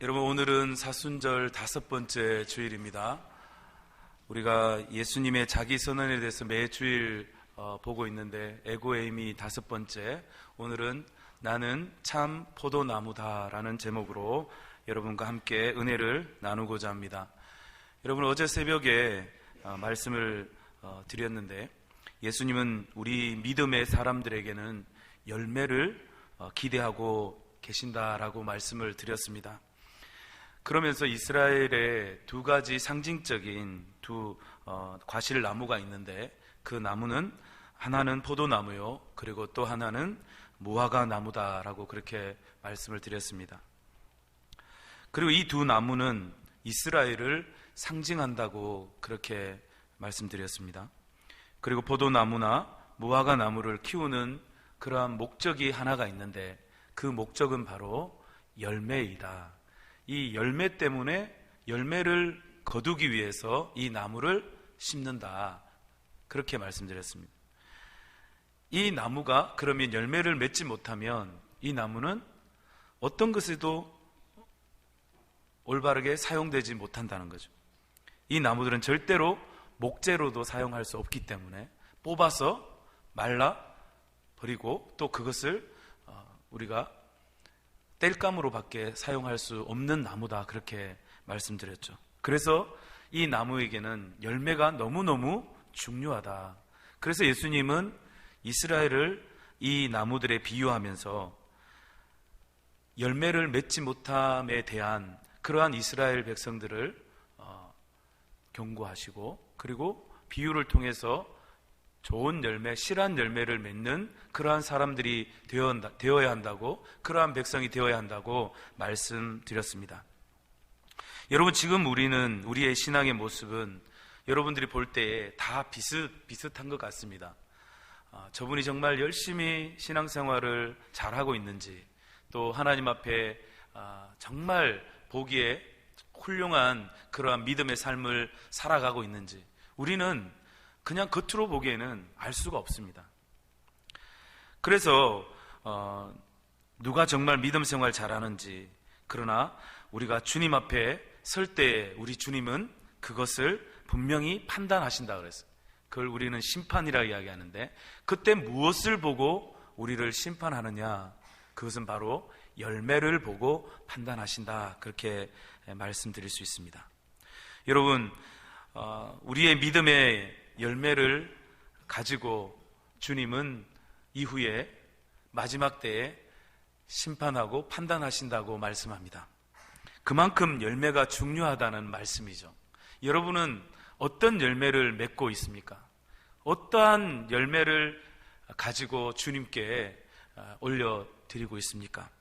여러분, 오늘은 사순절 5번째 주일입니다. 우리가 예수님의 자기 선언에 대해서 매 주일 보고 있는데 에고에임이 5번째, 오늘은 나는 참 포도나무다라는 제목으로 여러분과 함께 은혜를 나누고자 합니다. 여러분, 어제 새벽에 말씀을 드렸는데 예수님은 우리 믿음의 사람들에게는 열매를 기대하고 계신다라고 말씀을 드렸습니다. 그러면서 이스라엘에 두 가지 상징적인 두 과실나무가 있는데 그 나무는 하나는 포도나무요, 그리고 또 하나는 무화과 나무다라고 그렇게 말씀을 드렸습니다. 그리고 이 두 나무는 이스라엘을 상징한다고 그렇게 말씀드렸습니다. 그리고 포도나무나 무화과 나무를 키우는 그러한 목적이 하나가 있는데 그 목적은 바로 열매이다. 이 열매 때문에 열매를 거두기 위해서 이 나무를 심는다, 그렇게 말씀드렸습니다. 이 나무가 그러면 열매를 맺지 못하면 이 나무는 어떤 것에도 올바르게 사용되지 못한다는 거죠. 이 나무들은 절대로 목재로도 사용할 수 없기 때문에 뽑아서 말라 버리고 또 그것을 우리가 땔감으로 밖에 사용할 수 없는 나무다, 그렇게 말씀드렸죠. 그래서 이 나무에게는 열매가 너무너무 중요하다. 그래서 예수님은 이스라엘을 이 나무들에 비유하면서 열매를 맺지 못함에 대한 그러한 이스라엘 백성들을 경고하시고, 그리고 비유를 통해서 좋은 열매, 실한 열매를 맺는 그러한 사람들이 되어야 한다고, 그러한 백성이 되어야 한다고 말씀드렸습니다. 여러분, 지금 우리의 신앙의 모습은 여러분들이 볼 때에 다 비슷한 것 같습니다. 저분이 정말 열심히 신앙생활을 잘하고 있는지, 또 하나님 앞에 정말 보기에 훌륭한 그러한 믿음의 삶을 살아가고 있는지 우리는 그냥 겉으로 보기에는 알 수가 없습니다. 그래서 누가 정말 믿음 생활 잘하는지, 그러나 우리가 주님 앞에 설 때 우리 주님은 그것을 분명히 판단하신다 그랬어요. 그걸 우리는 심판이라고 이야기하는데, 그때 무엇을 보고 우리를 심판하느냐, 그것은 바로 열매를 보고 판단하신다, 그렇게 말씀드릴 수 있습니다. 여러분, 우리의 믿음의 열매를 가지고 주님은 이후에 마지막 때에 심판하고 판단하신다고 말씀합니다. 그만큼 열매가 중요하다는 말씀이죠. 여러분은 어떤 열매를 맺고 있습니까? 어떠한 열매를 가지고 주님께 올려드리고 있습니까?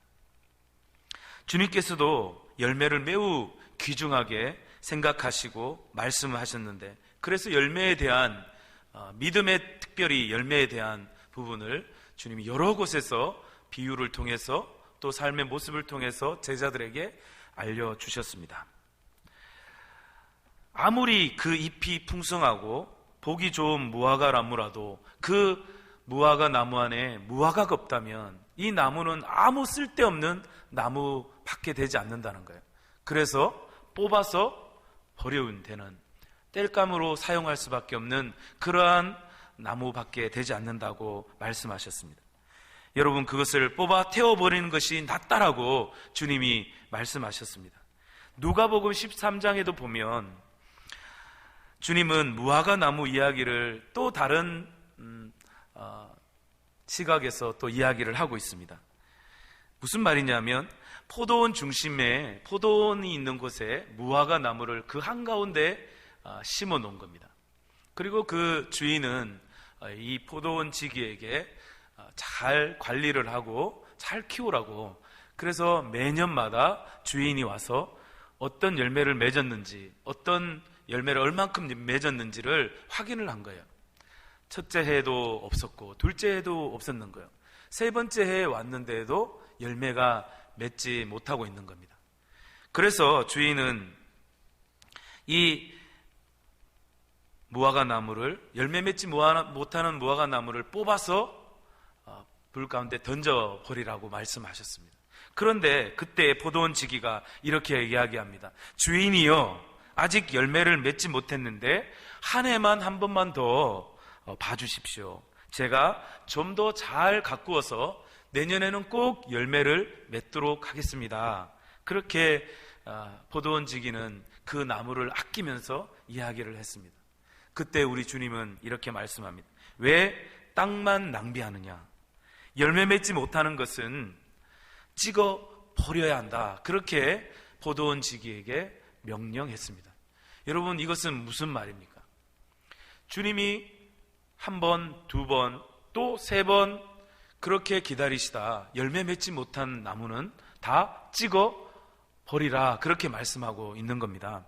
주님께서도 열매를 매우 귀중하게 생각하시고 말씀하셨는데, 그래서 열매에 대한 믿음의, 특별히 열매에 대한 부분을 주님이 여러 곳에서 비유를 통해서 또 삶의 모습을 통해서 제자들에게 알려주셨습니다. 아무리 그 잎이 풍성하고 보기 좋은 무화과 나무라도 그 무화과 나무 안에 무화과가 없다면 이 나무는 아무 쓸데없는 나무밖에 되지 않는다는 거예요. 그래서 뽑아서 버려야 되는, 땔감으로 사용할 수밖에 없는 그러한 나무밖에 되지 않는다고 말씀하셨습니다. 여러분, 그것을 뽑아 태워버리는 것이 낫다라고 주님이 말씀하셨습니다. 누가복음 13장에도 보면 주님은 무화과 나무 이야기를 또 다른 시각에서 또 이야기를 하고 있습니다. 무슨 말이냐면 포도원 중심에, 포도원이 있는 곳에 무화과 나무를 그 한가운데 심어 놓은 겁니다. 그리고 그 주인은 이 포도원 지기에게 잘 관리를 하고 잘 키우라고, 그래서 매년마다 주인이 와서 어떤 열매를 맺었는지, 어떤 열매를 얼만큼 맺었는지를 확인을 한 거예요. 첫째 해도 없었고 둘째 해도 없었는 거예요. 세 번째 해에 왔는데도 열매가 맺지 못하고 있는 겁니다. 그래서 주인은 이 무화과 나무를, 열매 맺지 못하는 무화과 나무를 뽑아서 불 가운데 던져버리라고 말씀하셨습니다. 그런데 그때 포도원 지기가 이렇게 이야기합니다. 주인이여, 아직 열매를 맺지 못했는데 한 해만 한 번만 더 봐주십시오. 제가 좀 더 잘 가꾸어서 내년에는 꼭 열매를 맺도록 하겠습니다. 그렇게 포도원 지기는 그 나무를 아끼면서 이야기를 했습니다. 그때 우리 주님은 이렇게 말씀합니다. 왜 땅만 낭비하느냐? 열매 맺지 못하는 것은 찍어 버려야 한다. 그렇게 포도원 지기에게 명령했습니다. 여러분, 이것은 무슨 말입니까? 주님이 한 번, 두 번, 또 세 번 그렇게 기다리시다 열매 맺지 못한 나무는 다 찍어 버리라, 그렇게 말씀하고 있는 겁니다.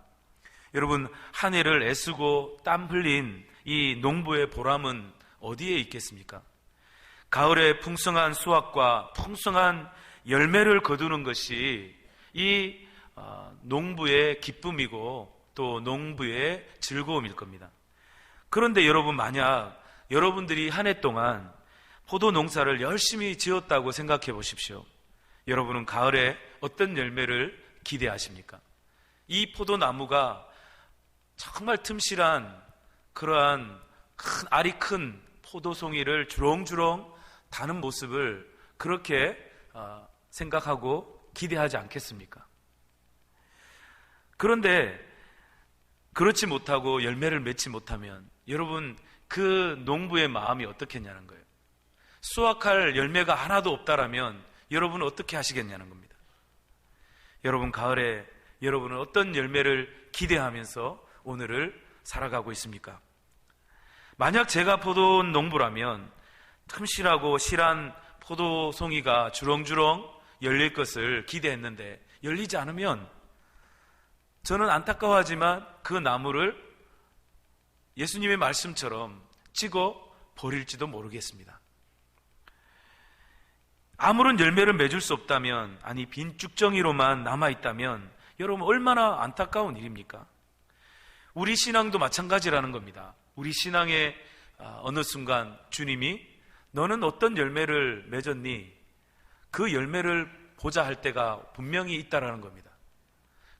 여러분, 한 해를 애쓰고 땀 흘린 이 농부의 보람은 어디에 있겠습니까? 가을에 풍성한 수확과 풍성한 열매를 거두는 것이 이 농부의 기쁨이고 또 농부의 즐거움일 겁니다. 그런데 여러분, 만약 여러분들이 한 해 동안 포도 농사를 열심히 지었다고 생각해 보십시오. 여러분은 가을에 어떤 열매를 기대하십니까? 이 포도나무가 정말 틈실한 그러한 알이 큰 포도송이를 주렁주렁 다는 모습을 그렇게 생각하고 기대하지 않겠습니까? 그런데 그렇지 못하고 열매를 맺지 못하면 여러분, 그 농부의 마음이 어떻겠냐는 거예요. 수확할 열매가 하나도 없다라면 여러분은 어떻게 하시겠냐는 겁니다. 여러분, 가을에 여러분은 어떤 열매를 기대하면서 오늘을 살아가고 있습니까? 만약 제가 포도 농부라면 틈실하고 실한 포도송이가 주렁주렁 열릴 것을 기대했는데 열리지 않으면 저는 안타까워하지만 그 나무를 예수님의 말씀처럼 찍어 버릴지도 모르겠습니다. 아무런 열매를 맺을 수 없다면, 아니 빈 쭉정이로만 남아있다면 여러분 얼마나 안타까운 일입니까? 우리 신앙도 마찬가지라는 겁니다. 우리 신앙의 어느 순간 주님이 너는 어떤 열매를 맺었니? 그 열매를 보자 할 때가 분명히 있다라는 겁니다.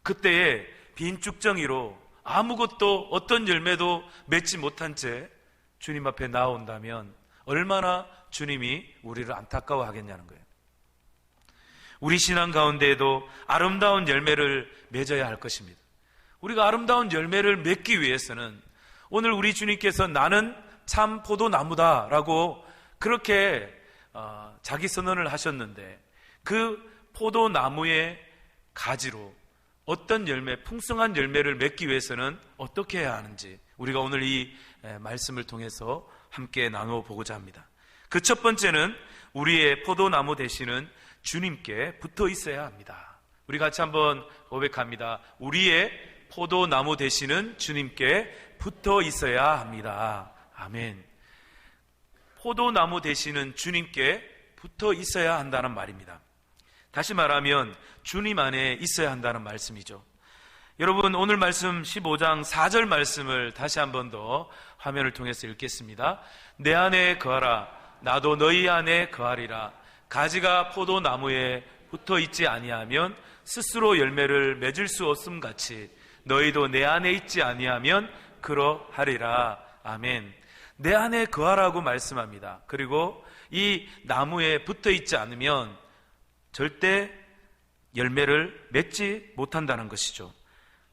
그때에 빈 쭉정이로 아무것도 어떤 열매도 맺지 못한 채 주님 앞에 나온다면 얼마나 주님이 우리를 안타까워하겠냐는 거예요. 우리 신앙 가운데에도 아름다운 열매를 맺어야 할 것입니다. 우리가 아름다운 열매를 맺기 위해서는 오늘 우리 주님께서 나는 참 포도나무다라고 그렇게 자기 선언을 하셨는데 그 포도나무의 가지로 어떤 열매, 풍성한 열매를 맺기 위해서는 어떻게 해야 하는지 우리가 오늘 이 말씀을 통해서 함께 나누어 보고자 합니다. 그 첫 번째는 우리의 포도나무 되시는 주님께 붙어 있어야 합니다. 우리 같이 한번 고백합니다. 우리의 포도나무 되시는 주님께 붙어 있어야 합니다. 아멘. 포도나무 되시는 주님께 붙어 있어야 한다는 말입니다. 다시 말하면 주님 안에 있어야 한다는 말씀이죠. 여러분, 오늘 말씀 15장 4절 말씀을 다시 한 번 더 화면을 통해서 읽겠습니다. 내 안에 거하라. 나도 너희 안에 거하리라. 가지가 포도나무에 붙어 있지 아니하면 스스로 열매를 맺을 수 없음 같이 너희도 내 안에 있지 아니하면 그러하리라. 아멘. 내 안에 거하라고 말씀합니다. 그리고 이 나무에 붙어 있지 않으면 절대 열매를 맺지 못한다는 것이죠.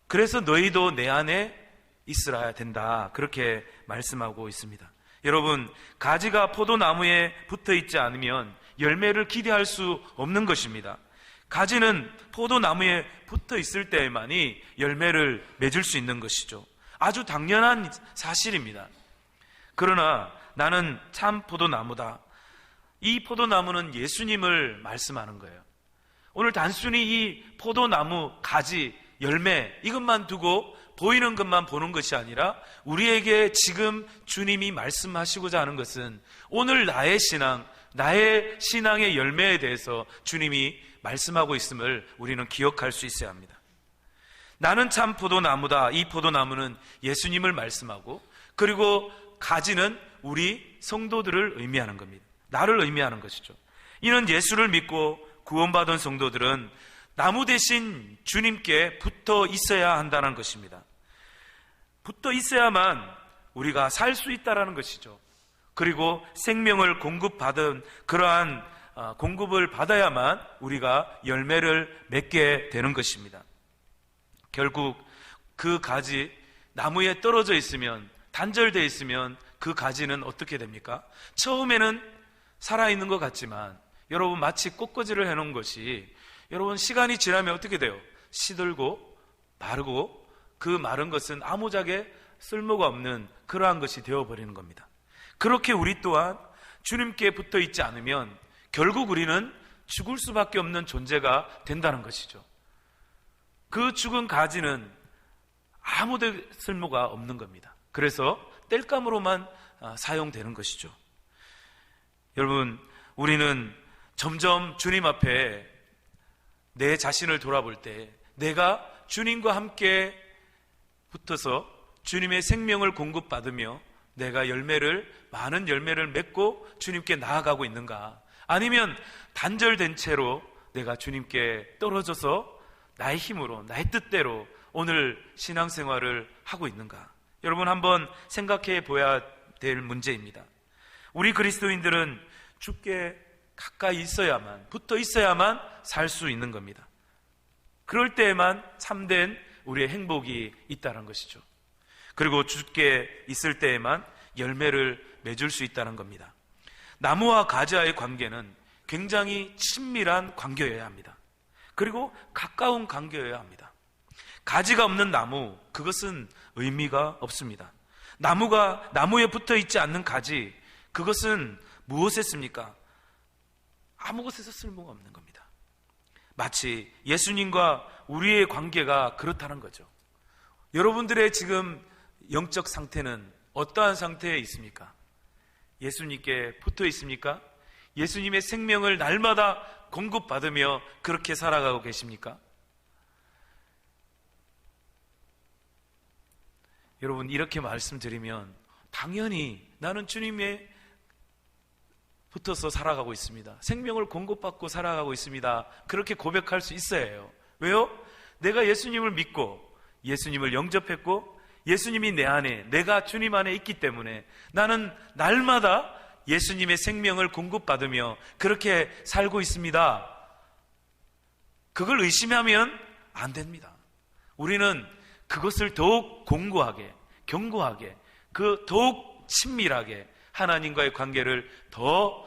그래서 너희도 내 안에 있어야 된다, 그렇게 말씀하고 있습니다. 여러분, 가지가 포도나무에 붙어 있지 않으면 열매를 기대할 수 없는 것입니다. 가지는 포도나무에 붙어 있을 때만이 열매를 맺을 수 있는 것이죠. 아주 당연한 사실입니다. 그러나 나는 참 포도나무다. 이 포도나무는 예수님을 말씀하는 거예요. 오늘 단순히 이 포도나무, 가지, 열매 이것만 두고 보이는 것만 보는 것이 아니라 우리에게 지금 주님이 말씀하시고자 하는 것은 오늘 나의 신앙, 나의 신앙의 열매에 대해서 주님이 말씀하고 있음을 우리는 기억할 수 있어야 합니다. 나는 참 포도나무다. 이 포도나무는 예수님을 말씀하고, 그리고 가지는 우리 성도들을 의미하는 겁니다. 나를 의미하는 것이죠. 이는 예수를 믿고 구원받은 성도들은 나무 대신 주님께 붙어 있어야 한다는 것입니다. 붙어 있어야만 우리가 살 수 있다는 것이죠. 그리고 생명을 공급받은 그러한 공급을 받아야만 우리가 열매를 맺게 되는 것입니다. 결국 그 가지, 나무에 떨어져 있으면, 단절되어 있으면 그 가지는 어떻게 됩니까? 처음에는 살아있는 것 같지만 여러분, 마치 꽃꽂이를 해놓은 것이 여러분 시간이 지나면 어떻게 돼요? 시들고 마르고 그 마른 것은 아무짝에 쓸모가 없는 그러한 것이 되어버리는 겁니다. 그렇게 우리 또한 주님께 붙어 있지 않으면 결국 우리는 죽을 수밖에 없는 존재가 된다는 것이죠. 그 죽은 가지는 아무데 쓸모가 없는 겁니다. 그래서 땔감으로만 사용되는 것이죠. 여러분, 우리는 점점 주님 앞에 내 자신을 돌아볼 때 내가 주님과 함께 붙어서 주님의 생명을 공급받으며 내가 많은 열매를 맺고 주님께 나아가고 있는가? 아니면 단절된 채로 내가 주님께 떨어져서 나의 힘으로, 나의 뜻대로 오늘 신앙생활을 하고 있는가? 여러분, 한번 생각해 보아야 될 문제입니다. 우리 그리스도인들은 주께 가까이 있어야만, 붙어 있어야만 살 수 있는 겁니다. 그럴 때에만 참된 우리의 행복이 있다는 것이죠. 그리고 주께 있을 때에만 열매를 맺을 수 있다는 겁니다. 나무와 가지와의 관계는 굉장히 친밀한 관계여야 합니다. 그리고 가까운 관계여야 합니다. 가지가 없는 나무, 그것은 의미가 없습니다. 나무에 붙어 있지 않는 가지, 그것은 무엇에 씁니까? 아무 곳에서 쓸모가 없는 겁니다. 마치 예수님과 우리의 관계가 그렇다는 거죠. 여러분들의 지금 영적 상태는 어떠한 상태에 있습니까? 예수님께 붙어 있습니까? 예수님의 생명을 날마다 공급받으며 그렇게 살아가고 계십니까? 여러분, 이렇게 말씀드리면 당연히 나는 주님에 붙어서 살아가고 있습니다. 생명을 공급받고 살아가고 있습니다. 그렇게 고백할 수 있어야 해요. 왜요? 내가 예수님을 믿고 예수님을 영접했고 예수님이 내 안에, 내가 주님 안에 있기 때문에 나는 날마다 예수님의 생명을 공급받으며 그렇게 살고 있습니다. 그걸 의심하면 안 됩니다. 우리는 그것을 더욱 공고하게, 견고하게, 더욱 친밀하게 하나님과의 관계를 더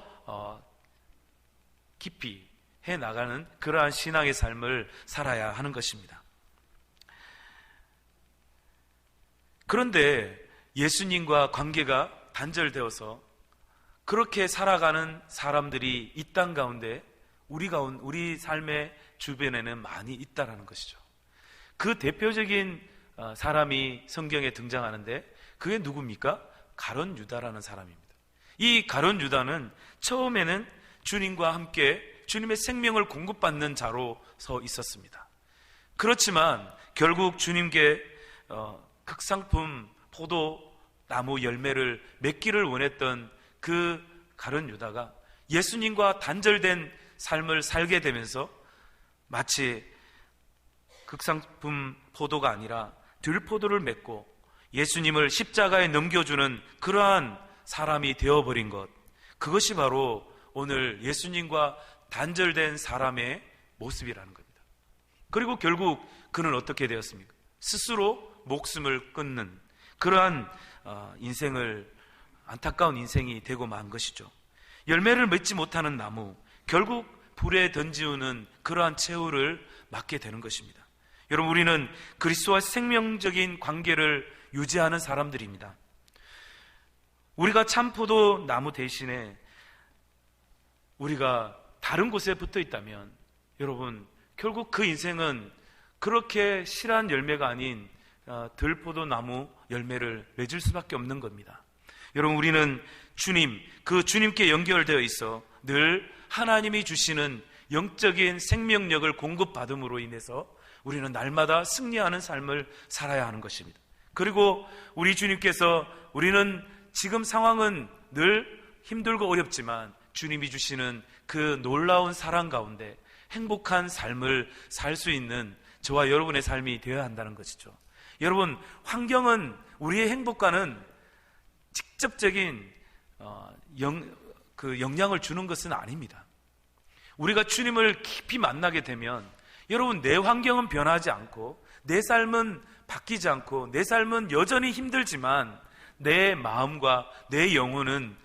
깊이 해나가는 그러한 신앙의 삶을 살아야 하는 것입니다. 그런데 예수님과 관계가 단절되어서 그렇게 살아가는 사람들이 이 땅 가운데 우리 삶의 주변에는 많이 있다라는 것이죠. 그 대표적인 사람이 성경에 등장하는데 그게 누굽니까? 가룟 유다라는 사람입니다. 이 가룟 유다는 처음에는 주님과 함께 주님의 생명을 공급받는 자로 서 있었습니다. 그렇지만 결국 주님께 극상품 포도나무 열매를 맺기를 원했던 그 가룟 유다가 예수님과 단절된 삶을 살게 되면서 마치 극상품 포도가 아니라 들포도를 맺고 예수님을 십자가에 넘겨주는 그러한 사람이 되어버린 것, 그것이 바로 오늘 예수님과 단절된 사람의 모습이라는 겁니다. 그리고 결국 그는 어떻게 되었습니까? 스스로 목숨을 끊는 그러한 안타까운 인생이 되고 만 것이죠. 열매를 맺지 못하는 나무, 결국 불에 던지우는 그러한 최후를 맞게 되는 것입니다. 여러분, 우리는 그리스도와 생명적인 관계를 유지하는 사람들입니다. 우리가 참포도 나무 대신에 우리가 다른 곳에 붙어 있다면 여러분, 결국 그 인생은 그렇게 실한 열매가 아닌 들포도 나무 열매를 맺을 수밖에 없는 겁니다. 여러분, 우리는 주님께 연결되어 있어 늘 하나님이 주시는 영적인 생명력을 공급받음으로 인해서 우리는 날마다 승리하는 삶을 살아야 하는 것입니다. 그리고 우리 주님께서 우리는 지금 상황은 늘 힘들고 어렵지만 주님이 주시는 그 놀라운 사랑 가운데 행복한 삶을 살 수 있는 저와 여러분의 삶이 되어야 한다는 것이죠. 여러분, 환경은 우리의 행복과는 직접적인 영향을 주는 것은 아닙니다. 우리가 주님을 깊이 만나게 되면 여러분, 내 환경은 변하지 않고 내 삶은 바뀌지 않고 내 삶은 여전히 힘들지만 내 마음과 내 영혼은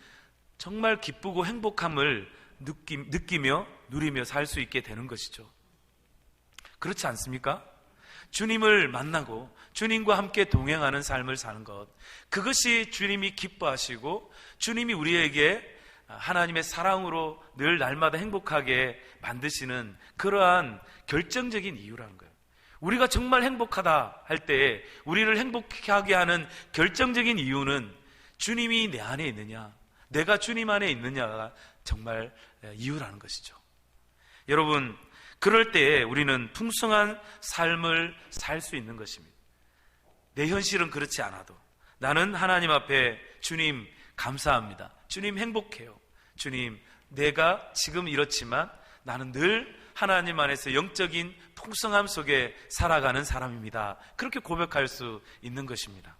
정말 기쁘고 행복함을 느끼며 누리며 살 수 있게 되는 것이죠. 그렇지 않습니까? 주님을 만나고 주님과 함께 동행하는 삶을 사는 것, 그것이 주님이 기뻐하시고 주님이 우리에게 하나님의 사랑으로 늘 날마다 행복하게 만드시는 그러한 결정적인 이유라는 거예요. 우리가 정말 행복하다 할 때 우리를 행복하게 하는 결정적인 이유는 주님이 내 안에 있느냐, 내가 주님 안에 있느냐가 정말 이유라는 것이죠. 여러분, 그럴 때 우리는 풍성한 삶을 살 수 있는 것입니다. 내 현실은 그렇지 않아도 나는 하나님 앞에 주님 감사합니다, 주님 행복해요, 주님 내가 지금 이렇지만 나는 늘 하나님 안에서 영적인 풍성함 속에 살아가는 사람입니다. 그렇게 고백할 수 있는 것입니다.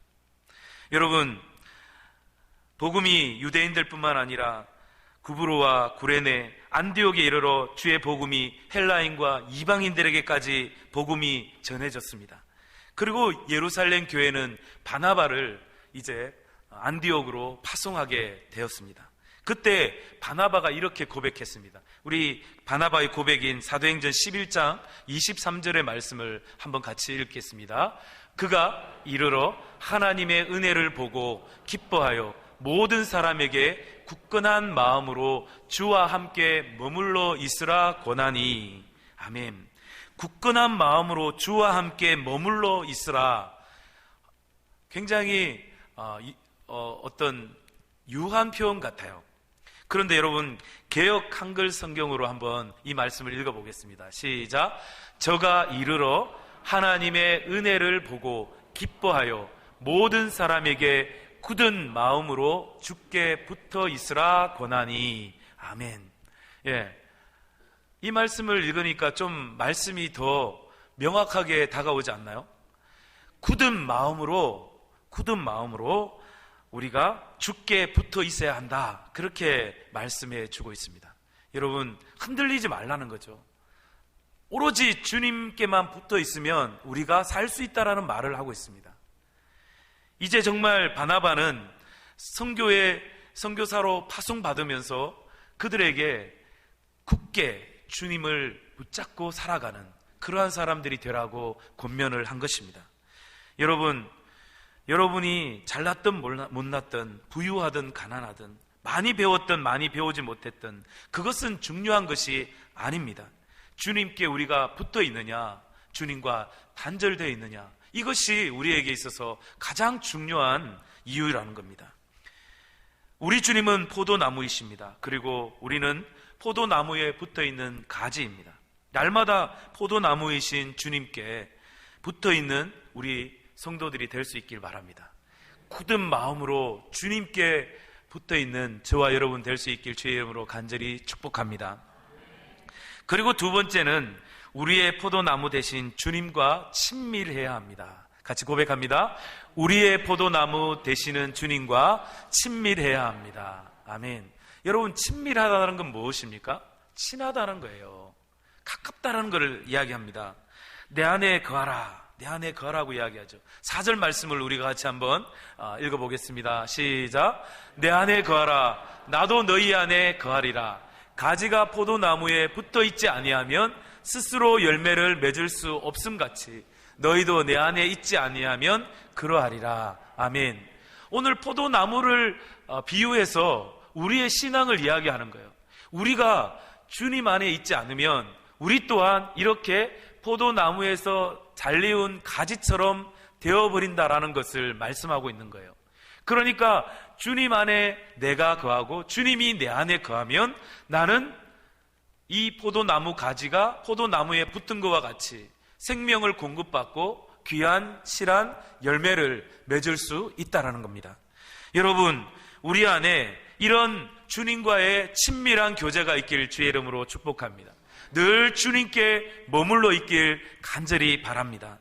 여러분, 복음이 유대인들뿐만 아니라 구브로와 구레네, 안디옥에 이르러 주의 복음이 헬라인과 이방인들에게까지 복음이 전해졌습니다. 그리고 예루살렘 교회는 바나바를 이제 안디옥으로 파송하게 되었습니다. 그때 바나바가 이렇게 고백했습니다. 우리 바나바의 고백인 사도행전 11장 23절의 말씀을 한번 같이 읽겠습니다. 그가 이르러 하나님의 은혜를 보고 기뻐하여 모든 사람에게 굳건한 마음으로 주와 함께 머물러 있으라 권하니. 아멘. 굳건한 마음으로 주와 함께 머물러 있으라. 굉장히 어떤 유한 표현 같아요. 그런데 여러분, 개역 한글 성경으로 한번 이 말씀을 읽어보겠습니다. 시작. 저가 이르러 하나님의 은혜를 보고 기뻐하여 모든 사람에게 굳은 마음으로 주께 붙어 있으라 권하니. 아멘. 예, 이 말씀을 읽으니까 좀 말씀이 더 명확하게 다가오지 않나요? 굳은 마음으로 우리가 주께 붙어 있어야 한다, 그렇게 말씀해 주고 있습니다. 여러분, 흔들리지 말라는 거죠. 오로지 주님께만 붙어 있으면 우리가 살 수 있다라는 말을 하고 있습니다. 이제 정말 바나바는 선교사로 파송받으면서 그들에게 굳게 주님을 붙잡고 살아가는 그러한 사람들이 되라고 권면을 한 것입니다. 여러분이 잘났든 못났든, 부유하든 가난하든, 많이 배웠든 많이 배우지 못했든, 그것은 중요한 것이 아닙니다. 주님께 우리가 붙어 있느냐, 주님과 단절되어 있느냐, 이것이 우리에게 있어서 가장 중요한 이유라는 겁니다. 우리 주님은 포도나무이십니다. 그리고 우리는 포도나무에 붙어 있는 가지입니다. 날마다 포도나무이신 주님께 붙어 있는 우리 성도들이 될 수 있길 바랍니다. 굳은 마음으로 주님께 붙어 있는 저와 여러분 될 수 있길 주의 이름으로 간절히 축복합니다. 그리고 두 번째는 우리의 포도나무 대신 주님과 친밀해야 합니다. 같이 고백합니다. 우리의 포도나무 되시는 주님과 친밀해야 합니다. 아멘. 여러분, 친밀하다는 건 무엇입니까? 친하다는 거예요. 가깝다는 것을 이야기합니다. 내 안에 거하라, 내 안에 거하라고 이야기하죠. 4절 말씀을 우리가 같이 한번 읽어보겠습니다. 시작. 내 안에 거하라, 나도 너희 안에 거하리라. 가지가 포도나무에 붙어 있지 아니하면 스스로 열매를 맺을 수 없음같이 너희도 내 안에 있지 아니하면 그러하리라. 아멘. 오늘 포도나무를 비유해서 우리의 신앙을 이야기하는 거예요. 우리가 주님 안에 있지 않으면 우리 또한 이렇게 포도나무에서 잘리운 가지처럼 되어버린다라는 것을 말씀하고 있는 거예요. 그러니까 주님 안에 내가 거하고 주님이 내 안에 거하면 나는 이 포도나무 가지가 포도나무에 붙은 것과 같이 생명을 공급받고 귀한 실한 열매를 맺을 수 있다는 겁니다. 여러분, 우리 안에 이런 주님과의 친밀한 교제가 있기를 주의 이름으로 축복합니다. 늘 주님께 머물러 있길 간절히 바랍니다.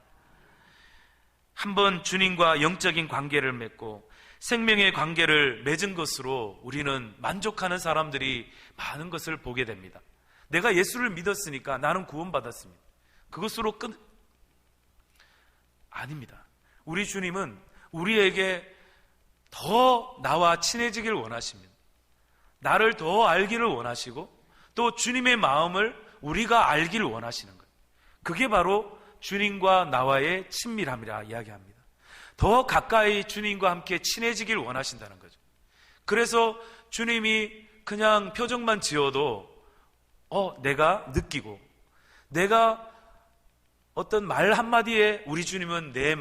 한번 주님과 영적인 관계를 맺고 생명의 관계를 맺은 것으로 우리는 만족하는 사람들이 많은 것을 보게 됩니다. 내가 예수를 믿었으니까 나는 구원받았습니다. 그것으로 아닙니다. 우리 주님은 우리에게 더 나와 친해지길 원하십니다. 나를 더 알기를 원하시고 또 주님의 마음을 우리가 알기를 원하시는 거예요. 그게 바로 주님과 나와의 친밀함이라 이야기합니다. 더 가까이 주님과 함께 친해지길 원하신다는 거죠. 그래서 주님이 그냥 표정만 지어도 내가 느끼고, 내가 어떤 말 한마디에 우리 주님은 내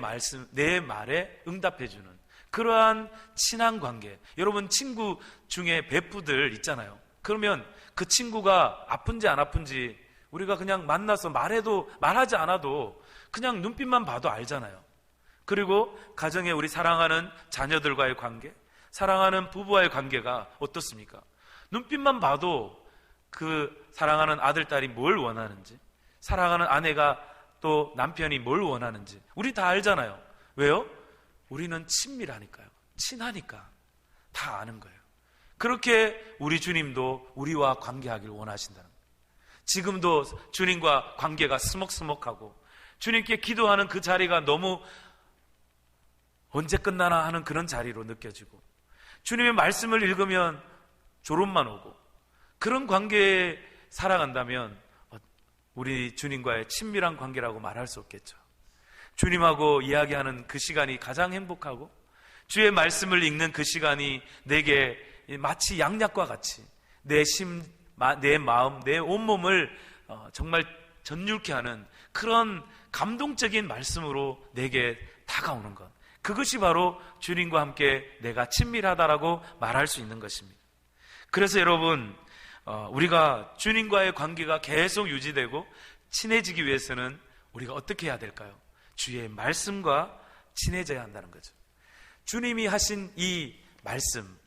말에 응답해주는 그러한 친한 관계. 여러분, 친구 중에 베프들 있잖아요. 그러면 그 친구가 아픈지 안 아픈지 우리가 그냥 만나서 말하지 않아도 그냥 눈빛만 봐도 알잖아요. 그리고 가정에 우리 사랑하는 자녀들과의 관계, 사랑하는 부부와의 관계가 어떻습니까? 눈빛만 봐도 그 사랑하는 아들, 딸이 뭘 원하는지, 사랑하는 아내가 또 남편이 뭘 원하는지 우리 다 알잖아요. 왜요? 우리는 친밀하니까요. 친하니까 다 아는 거예요. 그렇게 우리 주님도 우리와 관계하길 원하신다는 거예요. 지금도 주님과 관계가 스먹스먹하고 주님께 기도하는 그 자리가 너무 언제 끝나나 하는 그런 자리로 느껴지고, 주님의 말씀을 읽으면 졸음만 오고, 그런 관계에 살아간다면 우리 주님과의 친밀한 관계라고 말할 수 없겠죠. 주님하고 이야기하는 그 시간이 가장 행복하고, 주의 말씀을 읽는 그 시간이 내게 마치 양약과 같이 내 마음, 내 온몸을 정말 전율케 하는 그런 감동적인 말씀으로 내게 다가오는 것, 그것이 바로 주님과 함께 내가 친밀하다라고 말할 수 있는 것입니다. 그래서 여러분, 우리가 주님과의 관계가 계속 유지되고 친해지기 위해서는 우리가 어떻게 해야 될까요? 주의 말씀과 친해져야 한다는 거죠. 주님이 하신 이 말씀,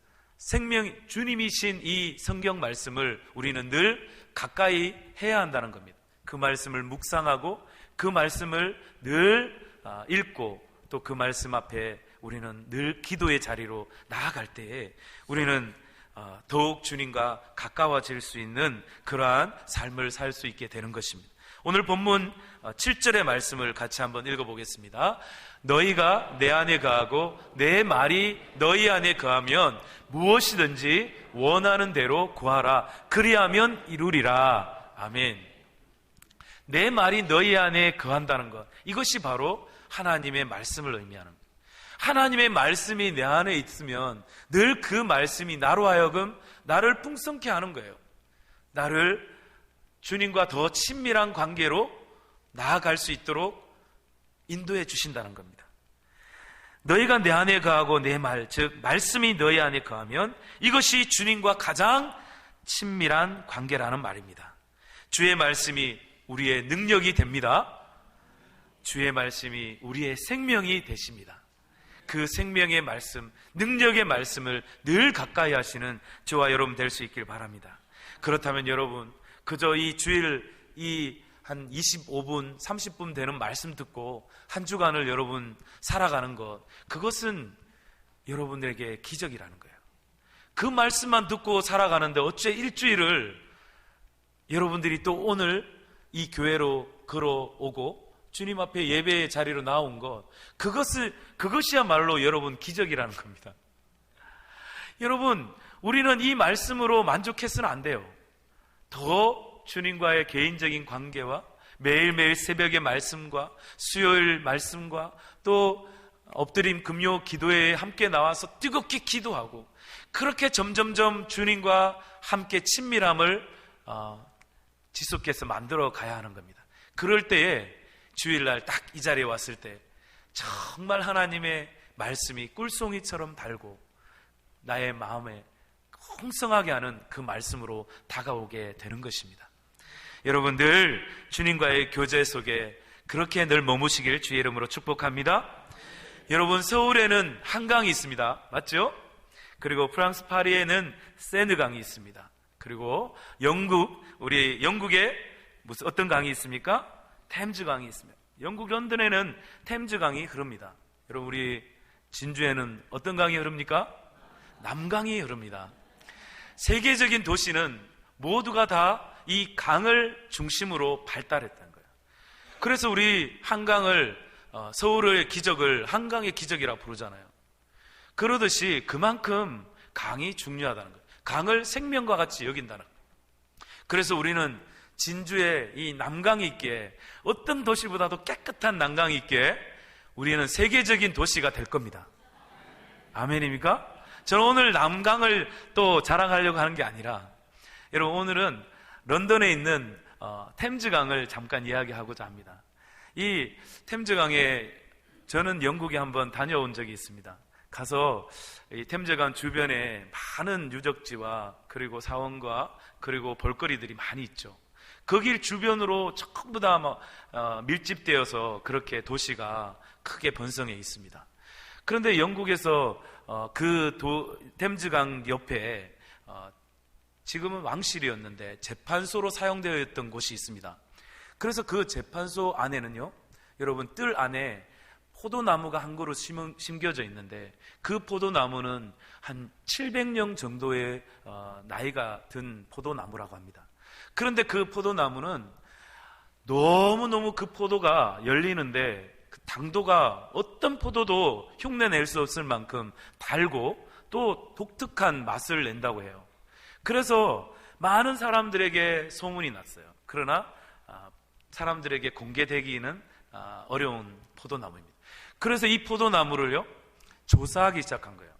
주님이신 이 성경 말씀을 우리는 늘 가까이 해야 한다는 겁니다. 그 말씀을 묵상하고 그 말씀을 늘 읽고 또 그 말씀 앞에 우리는 늘 기도의 자리로 나아갈 때에 우리는 더욱 주님과 가까워질 수 있는 그러한 삶을 살 수 있게 되는 것입니다. 오늘 본문 7절의 말씀을 같이 한번 읽어보겠습니다. 너희가 내 안에 거하고 내 말이 너희 안에 거하면 무엇이든지 원하는 대로 구하라. 그리하면 이루리라. 아멘. 내 말이 너희 안에 거한다는 것, 이것이 바로 하나님의 말씀을 의미하는 거예요. 하나님의 말씀이 내 안에 있으면 늘 그 말씀이 나로 하여금 나를 풍성케 하는 거예요. 나를 주님과 더 친밀한 관계로 나아갈 수 있도록 인도해 주신다는 겁니다. 너희가 내 안에 거하고 내 말, 즉 말씀이 너희 안에 거하면 이것이 주님과 가장 친밀한 관계라는 말입니다. 주의 말씀이 우리의 능력이 됩니다. 주의 말씀이 우리의 생명이 되십니다. 그 생명의 말씀, 능력의 말씀을 늘 가까이 하시는 저와 여러분 될 수 있길 바랍니다. 그렇다면 여러분, 그저 이 주일 한 25분, 30분 되는 말씀 듣고 한 주간을 여러분 살아가는 것, 그것은 여러분에게 기적이라는 거예요. 그 말씀만 듣고 살아가는데 어째 일주일을 여러분들이 또 오늘 이 교회로 걸어오고 주님 앞에 예배의 자리로 나온 것, 그것이야말로 여러분 기적이라는 겁니다. 여러분, 우리는 이 말씀으로 만족해서는 안 돼요. 더 주님과의 개인적인 관계와 매일매일 새벽의 말씀과 수요일 말씀과 또 엎드림 금요 기도회에 함께 나와서 뜨겁게 기도하고, 그렇게 점점점 주님과 함께 친밀함을 지속해서 만들어 가야 하는 겁니다. 그럴 때에 주일날 딱 이 자리에 왔을 때 정말 하나님의 말씀이 꿀송이처럼 달고 나의 마음에 풍성하게 하는 그 말씀으로 다가오게 되는 것입니다. 여러분, 늘 주님과의 교제 속에 그렇게 늘 머무시길 주의 이름으로 축복합니다. 여러분, 서울에는 한강이 있습니다. 맞죠? 그리고 프랑스 파리에는 세느강이 있습니다. 그리고 영국의 어떤 강이 있습니까? 템즈 강이 있습니다. 영국 런던에는 템즈 강이 흐릅니다. 여러분, 우리 진주에는 어떤 강이 흐릅니까? 남강이 흐릅니다. 세계적인 도시는 모두가 다 이 강을 중심으로 발달했다는 거예요. 그래서 우리 한강을 서울의 기적을 한강의 기적이라고 부르잖아요. 그러듯이 그만큼 강이 중요하다는 거예요. 강을 생명과 같이 여긴다는 거예요. 그래서 우리는 진주에 이 남강이 있기에, 어떤 도시보다도 깨끗한 남강이 있기에 우리는 세계적인 도시가 될 겁니다. 아멘입니까? 저는 오늘 남강을 또 자랑하려고 하는 게 아니라, 여러분, 오늘은 런던에 있는 템즈강을 잠깐 이야기하고자 합니다. 이 템즈강에 저는 영국에 한번 다녀온 적이 있습니다. 가서 이 템즈강 주변에 많은 유적지와 그리고 사원과 그리고 볼거리들이 많이 있죠. 거길 주변으로 전부 다 밀집되어서 그렇게 도시가 크게 번성해 있습니다. 그런데 영국에서 템즈강 옆에 지금은 왕실이었는데 재판소로 사용되어 있던 곳이 있습니다. 그래서 그 재판소 안에는요, 여러분, 뜰 안에 포도나무가 한 그루 심겨져 있는데, 그 포도나무는 한 700년 정도의 나이가 든 포도나무라고 합니다. 그런데 그 포도나무는 너무너무 그 포도가 열리는데 그 당도가 어떤 포도도 흉내낼 수 없을 만큼 달고 또 독특한 맛을 낸다고 해요. 그래서 많은 사람들에게 소문이 났어요. 그러나 사람들에게 공개되기는 어려운 포도나무입니다. 그래서 이 포도나무를요, 조사하기 시작한 거예요.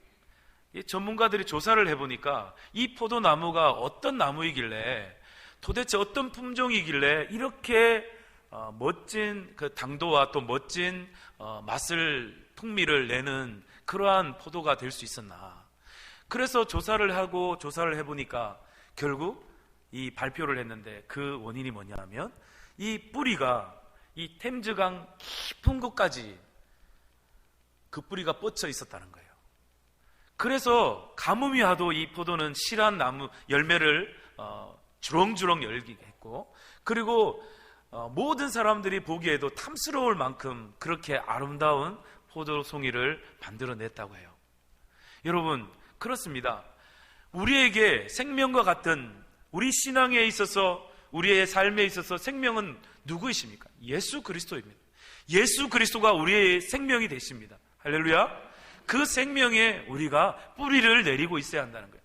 이 전문가들이 조사를 해보니까 이 포도나무가 어떤 나무이길래, 도대체 어떤 품종이길래 이렇게 멋진 그 당도와 또 멋진 풍미를 내는 그러한 포도가 될 수 있었나. 그래서 조사를 해보니까 결국 이 발표를 했는데, 그 원인이 뭐냐 하면 이 뿌리가 이 템즈강 깊은 곳까지 그 뿌리가 뻗쳐 있었다는 거예요. 그래서 가뭄이 와도 이 포도는 실한 나무 열매를 주렁주렁 열게 했고, 그리고 모든 사람들이 보기에도 탐스러울 만큼 그렇게 아름다운 포도송이를 만들어냈다고 해요. 여러분, 그렇습니다. 우리에게 생명과 같은, 우리 신앙에 있어서, 우리의 삶에 있어서 생명은 누구이십니까? 예수 그리스도입니다. 예수 그리스도가 우리의 생명이 되십니다. 할렐루야. 그 생명에 우리가 뿌리를 내리고 있어야 한다는 거예요.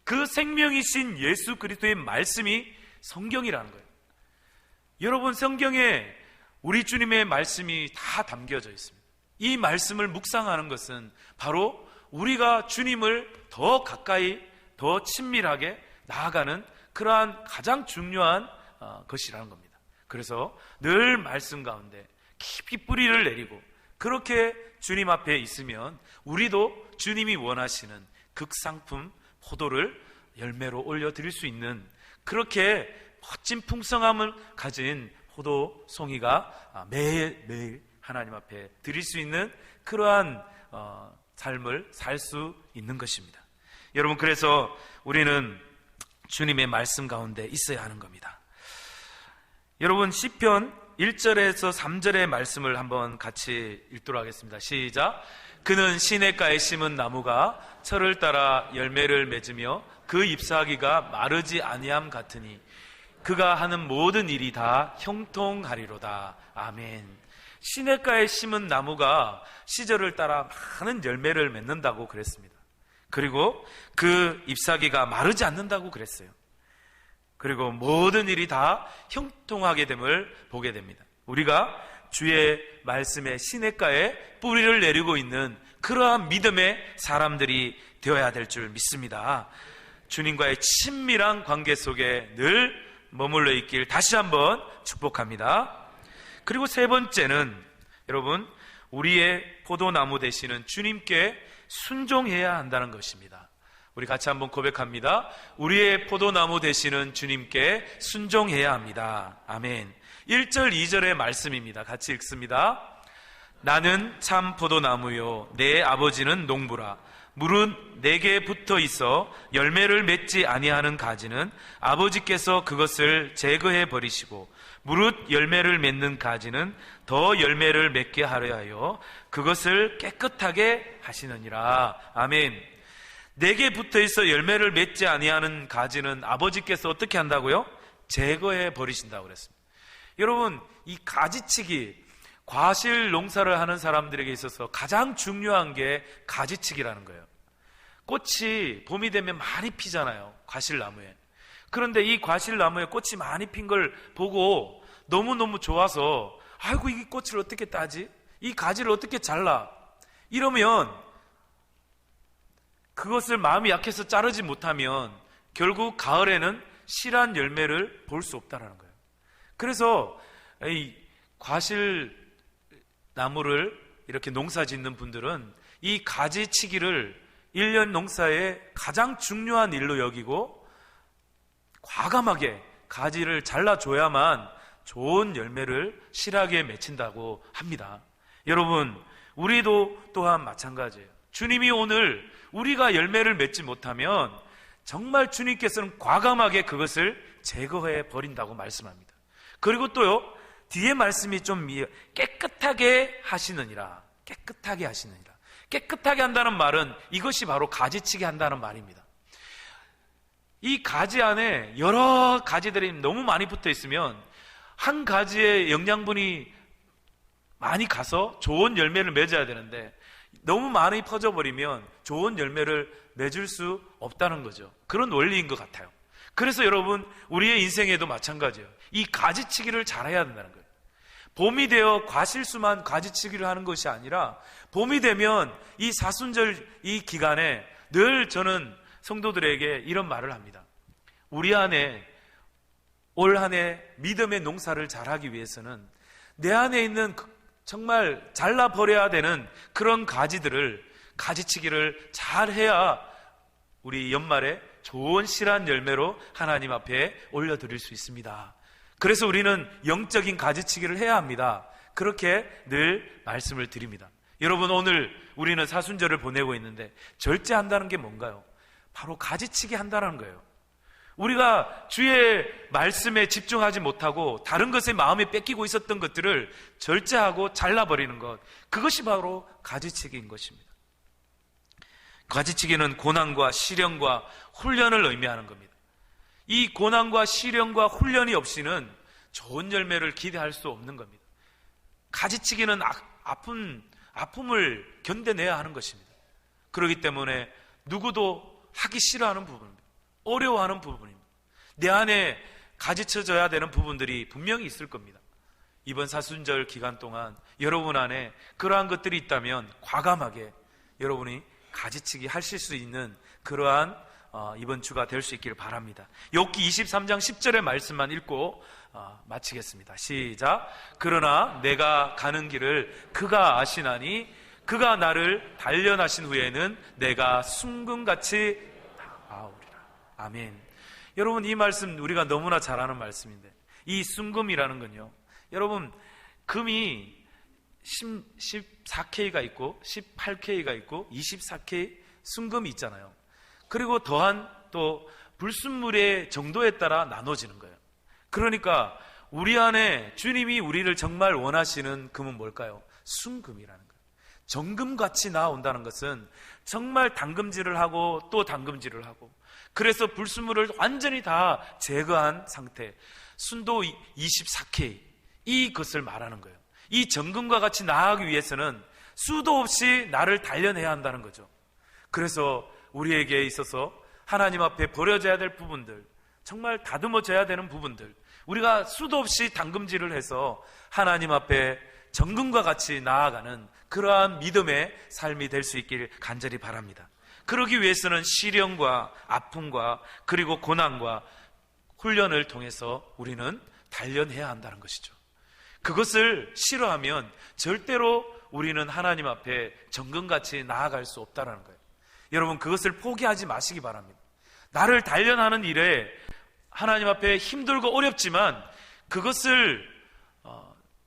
그 생명이신 예수 그리스도의 말씀이 성경이라는 거예요. 여러분, 성경에 우리 주님의 말씀이 다 담겨져 있습니다. 이 말씀을 묵상하는 것은 바로 우리가 주님을 더 가까이, 더 친밀하게 나아가는 그러한 가장 중요한 것이라는 겁니다. 그래서 늘 말씀 가운데 깊이 뿌리를 내리고 그렇게 주님 앞에 있으면 우리도 주님이 원하시는 극상품 포도를 열매로 올려드릴 수 있는, 그렇게 멋진 풍성함을 가진 포도송이가 매일 하나님 앞에 드릴 수 있는 그러한 삶을 살 수 있는 것입니다. 여러분, 그래서 우리는 주님의 말씀 가운데 있어야 하는 겁니다. 여러분, 시편 1절에서 3절의 말씀을 한번 같이 읽도록 하겠습니다. 시작. 그는 시냇가에 심은 나무가 철을 따라 열매를 맺으며 그 잎사귀가 마르지 아니함 같으니 그가 하는 모든 일이 다 형통하리로다. 아멘. 시냇가에 심은 나무가 시절을 따라 많은 열매를 맺는다고 그랬습니다. 그리고 그 잎사귀가 마르지 않는다고 그랬어요. 그리고 모든 일이 다 형통하게 됨을 보게 됩니다. 우리가 주의 말씀의 시냇가에 뿌리를 내리고 있는 그러한 믿음의 사람들이 되어야 될 줄 믿습니다. 주님과의 친밀한 관계 속에 늘 머물러 있길 다시 한번 축복합니다. 그리고 세 번째는, 여러분, 우리의 포도나무 되시는 주님께 순종해야 한다는 것입니다. 우리 같이 한번 고백합니다. 우리의 포도나무 되시는 주님께 순종해야 합니다. 아멘. 1절 2절의 말씀입니다. 같이 읽습니다. 나는 참 포도나무요 내 아버지는 농부라. 무릇 내게 붙어 있어 열매를 맺지 아니하는 가지는 아버지께서 그것을 제거해 버리시고 무릇 열매를 맺는 가지는 더 열매를 맺게 하려 하여 그것을 깨끗하게 하시느니라. 아멘. 내게 붙어 있어 열매를 맺지 아니하는 가지는 아버지께서 어떻게 한다고요? 제거해 버리신다고 그랬습니다. 여러분, 이 가지치기, 과실 농사를 하는 사람들에게 있어서 가장 중요한 게 가지치기라는 거예요. 꽃이 봄이 되면 많이 피잖아요, 과실나무에. 그런데 이 과실나무에 꽃이 많이 핀 걸 보고 너무너무 좋아서 아이고, 이 꽃을 어떻게 따지? 이 가지를 어떻게 잘라? 이러면 그것을 마음이 약해서 자르지 못하면 결국 가을에는 실한 열매를 볼 수 없다는 거예요. 그래서 이 과실 나무를 이렇게 농사 짓는 분들은 이 가지치기를 1년 농사의 가장 중요한 일로 여기고 과감하게 가지를 잘라줘야만 좋은 열매를 실하게 맺힌다고 합니다. 여러분, 우리도 또한 마찬가지예요. 주님이 오늘 우리가 열매를 맺지 못하면 정말 주님께서는 과감하게 그것을 제거해 버린다고 말씀합니다. 그리고 또요, 뒤에 말씀이 좀 깨끗하게 하시느니라. 깨끗하게 하시느니라. 깨끗하게 한다는 말은 이것이 바로 가지치기 한다는 말입니다. 이 가지 안에 여러 가지들이 너무 많이 붙어 있으면 한 가지의 영양분이 많이 가서 좋은 열매를 맺어야 되는데 너무 많이 퍼져버리면 좋은 열매를 맺을 수 없다는 거죠. 그런 원리인 것 같아요. 그래서 여러분, 우리의 인생에도 마찬가지예요. 이 가지치기를 잘해야 된다는 거예요. 봄이 되어 과실수만 가지치기를 하는 것이 아니라 봄이 되면 이 사순절 이 기간에 늘 저는 성도들에게 이런 말을 합니다. 우리 안에 올 한 해 믿음의 농사를 잘하기 위해서는 내 안에 있는 정말 잘라버려야 되는 그런 가지들을 가지치기를 잘해야 우리 연말에 좋은 실한 열매로 하나님 앞에 올려드릴 수 있습니다. 그래서 우리는 영적인 가지치기를 해야 합니다. 그렇게 늘 말씀을 드립니다. 여러분, 오늘 우리는 사순절을 보내고 있는데 절제한다는 게 뭔가요? 바로 가지치기 한다는 거예요. 우리가 주의 말씀에 집중하지 못하고 다른 것에 마음이 뺏기고 있었던 것들을 절제하고 잘라버리는 것, 그것이 바로 가지치기인 것입니다. 가지치기는 고난과 시련과 훈련을 의미하는 겁니다. 이 고난과 시련과 훈련이 없이는 좋은 열매를 기대할 수 없는 겁니다. 가지치기는 아픔을 견뎌내야 하는 것입니다. 그렇기 때문에 누구도 하기 싫어하는 부분입니다. 어려워하는 부분입니다. 내 안에 가지쳐져야 되는 부분들이 분명히 있을 겁니다. 이번 사순절 기간 동안 여러분 안에 그러한 것들이 있다면 과감하게 여러분이 가지치기 하실 수 있는 그러한 이번 주가 될 수 있기를 바랍니다. 욥기 23장 10절의 말씀만 읽고 마치겠습니다. 시작. 그러나 내가 가는 길을 그가 아시나니 그가 나를 단련하신 후에는 내가 순금같이 나아오리라. 아멘. 여러분, 이 말씀 우리가 너무나 잘 아는 말씀인데 이 순금이라는 건요, 여러분, 금이 14K가 있고 18K가 있고 24K 순금이 있잖아요. 그리고 더한 또 불순물의 정도에 따라 나눠지는 거예요. 그러니까 우리 안에 주님이 우리를 정말 원하시는 금은 뭘까요? 순금이라는 거예요. 정금같이 나온다는 것은 정말 담금질을 하고 또 담금질을 하고, 그래서 불순물을 완전히 다 제거한 상태, 순도 24K, 이것을 말하는 거예요. 이 정금과 같이 나아가기 위해서는 수도 없이 나를 단련해야 한다는 거죠. 그래서 우리에게 있어서 하나님 앞에 버려져야 될 부분들, 정말 다듬어져야 되는 부분들, 우리가 수도 없이 담금질을 해서 하나님 앞에 정금과 같이 나아가는 그러한 믿음의 삶이 될 수 있기를 간절히 바랍니다. 그러기 위해서는 시련과 아픔과 그리고 고난과 훈련을 통해서 우리는 단련해야 한다는 것이죠. 그것을 싫어하면 절대로 우리는 하나님 앞에 정금같이 나아갈 수 없다는 거예요. 여러분, 그것을 포기하지 마시기 바랍니다. 나를 단련하는 일에 하나님 앞에 힘들고 어렵지만 그것을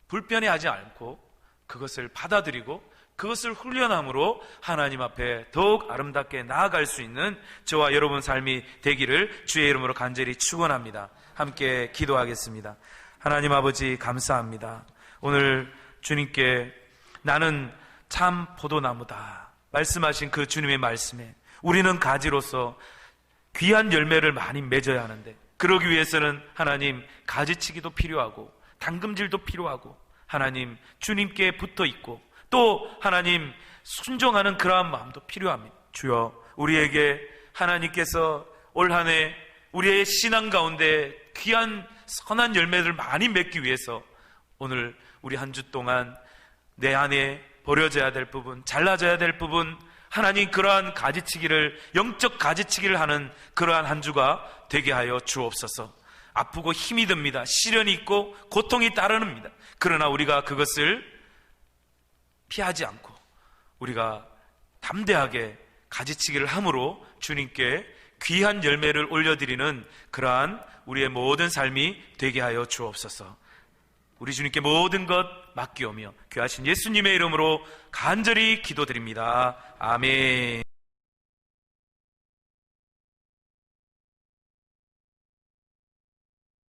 불편해하지 않고 그것을 받아들이고 그것을 훈련함으로 하나님 앞에 더욱 아름답게 나아갈 수 있는 저와 여러분 삶이 되기를 주의 이름으로 간절히 축원합니다. 함께 기도하겠습니다. 하나님 아버지 감사합니다. 오늘 주님께 나는 참 포도나무다 말씀하신 그 주님의 말씀에 우리는 가지로서 귀한 열매를 많이 맺어야 하는데, 그러기 위해서는 하나님 가지치기도 필요하고 당금질도 필요하고 하나님 주님께 붙어 있고 또 하나님 순종하는 그러한 마음도 필요합니다. 주여, 우리에게 하나님께서 올 한 해 우리의 신앙 가운데 귀한 선한 열매를 많이 맺기 위해서 오늘 우리 한 주 동안 내 안에 버려져야 될 부분, 잘라져야 될 부분, 하나님 그러한 가지치기를, 영적 가지치기를 하는 그러한 한 주가 되게 하여 주옵소서. 아프고 힘이 듭니다. 시련이 있고 고통이 따릅니다. 그러나 우리가 그것을 피하지 않고 우리가 담대하게 가지치기를 함으로 주님께 귀한 열매를 올려드리는 그러한 우리의 모든 삶이 되게 하여 주옵소서. 우리 주님께 모든 것 맡기오며 귀하신 예수님의 이름으로 간절히 기도드립니다. 아멘.